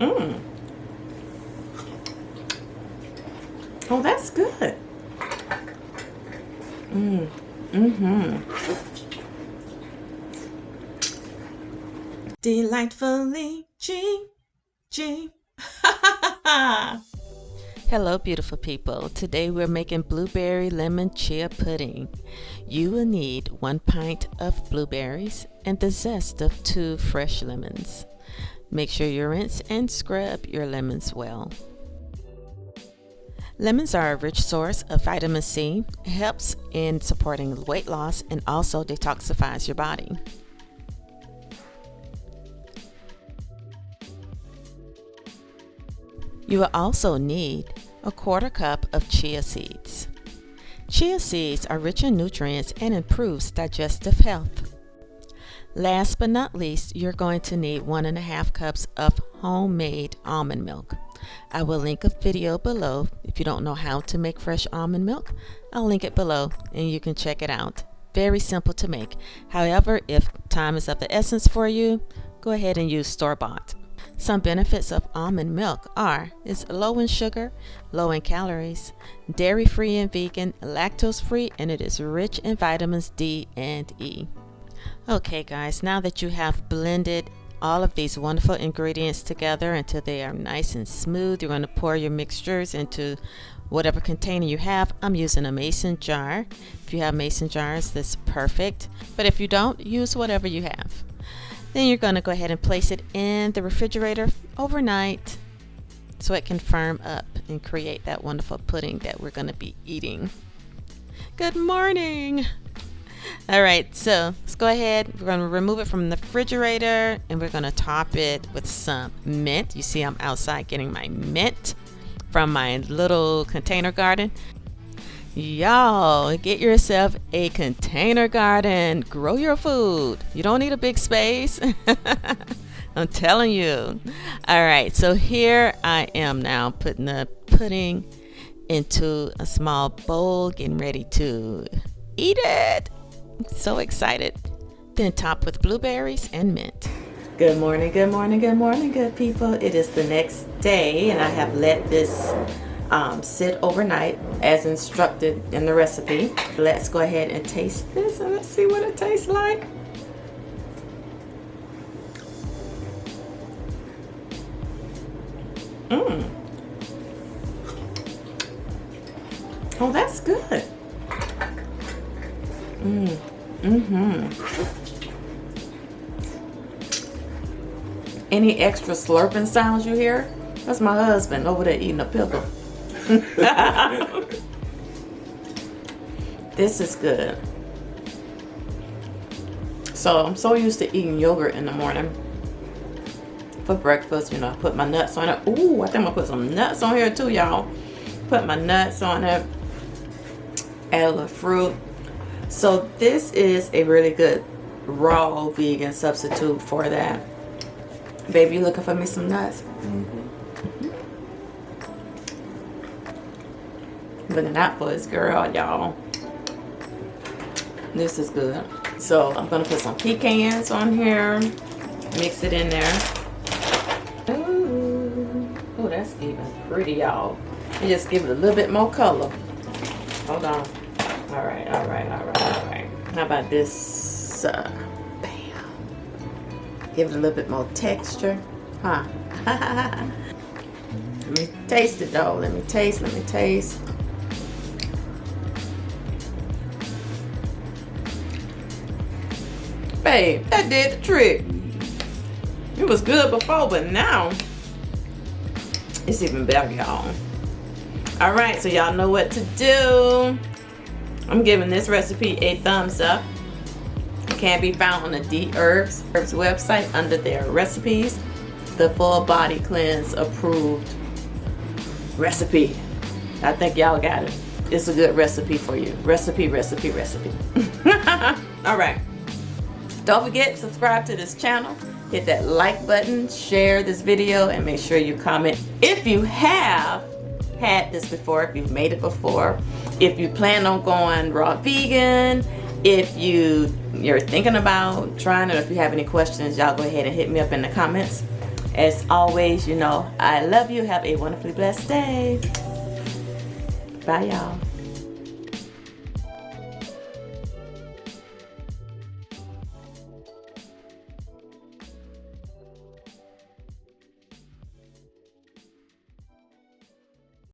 Mm. Oh, that's good. Mm. Mm-hmm. Delightfully GG. Hello, beautiful people. Today we're making blueberry lemon chia pudding. You will need 1 pint of blueberries and the zest of 2 fresh lemons. Make sure you rinse and scrub your lemons well. Lemons are a rich source of vitamin C. It helps in supporting weight loss and also detoxifies your body. You will also need a 1/4 cup of chia seeds. Chia seeds are rich in nutrients and improves digestive health. Last but not least, you're going to need 1½ cups of homemade almond milk. I will link a video below. If you don't know how to make fresh almond milk, I'll link it below and you can check it out. Very simple to make. However, if time is of the essence for you, go ahead and use store-bought. Some benefits of almond milk it's low in sugar, low in calories, dairy-free and vegan, lactose-free, and it is rich in vitamins D and E. Okay guys, now that you have blended all of these wonderful ingredients together until they are nice and smooth, you're going to pour your mixtures into whatever container you have. I'm using a mason jar. If you have mason jars, that's perfect. But if you don't, use whatever you have. Then you're going to go ahead and place it in the refrigerator overnight so it can firm up and create that wonderful pudding that we're going to be eating. Good morning! Alright, so let's go ahead. We're going to remove it from the refrigerator and we're going to top it with some mint. You see I'm outside getting my mint from my little container garden. Y'all, get yourself a container garden. Grow your food. You don't need a big space. I'm telling you. Alright, so here I am now putting the pudding into a small bowl, getting ready to eat it. So excited. Then top with blueberries and mint. Good morning, good morning, good morning, good people. It is the next day and I have let this sit overnight as instructed in the recipe. Let's go ahead and taste this and let's see what it tastes like. Oh, that's good. Any extra slurping sounds you hear? That's my husband over there eating a pickle. This is good. So I'm so used to eating yogurt in the morning for breakfast. You know, I put my nuts on it. Ooh, I think I'm gonna put some nuts on here too, y'all. Put my nuts on it. Add a little fruit. So this is a really good raw vegan substitute for that. Baby, you looking for me some nuts? Looking out for this girl, y'all. This is good. So I'm gonna put some pecans on here. Mix it in there. Ooh, that's even pretty, y'all. And just give it a little bit more color. Hold on. All right. How about this? Bam. Give it a little bit more texture. Huh? Let me taste it though. Let me taste. Babe, that did the trick. It was good before, but now it's even better, y'all. All right, so y'all know what to do. I'm giving this recipe a thumbs up. It can be found on the D-Herbs website under their recipes. The full body cleanse approved recipe. I think y'all got it. It's a good recipe for you. Recipe. All right. Don't forget, subscribe to this channel. Hit that like button, share this video, and make sure you comment if you have had this before, if you've made it before, if you plan on going raw vegan, if you're thinking about trying it, if you have any questions, y'all go ahead and hit me up in the comments As always, you know, I love you. Have a wonderfully blessed day. Bye, y'all.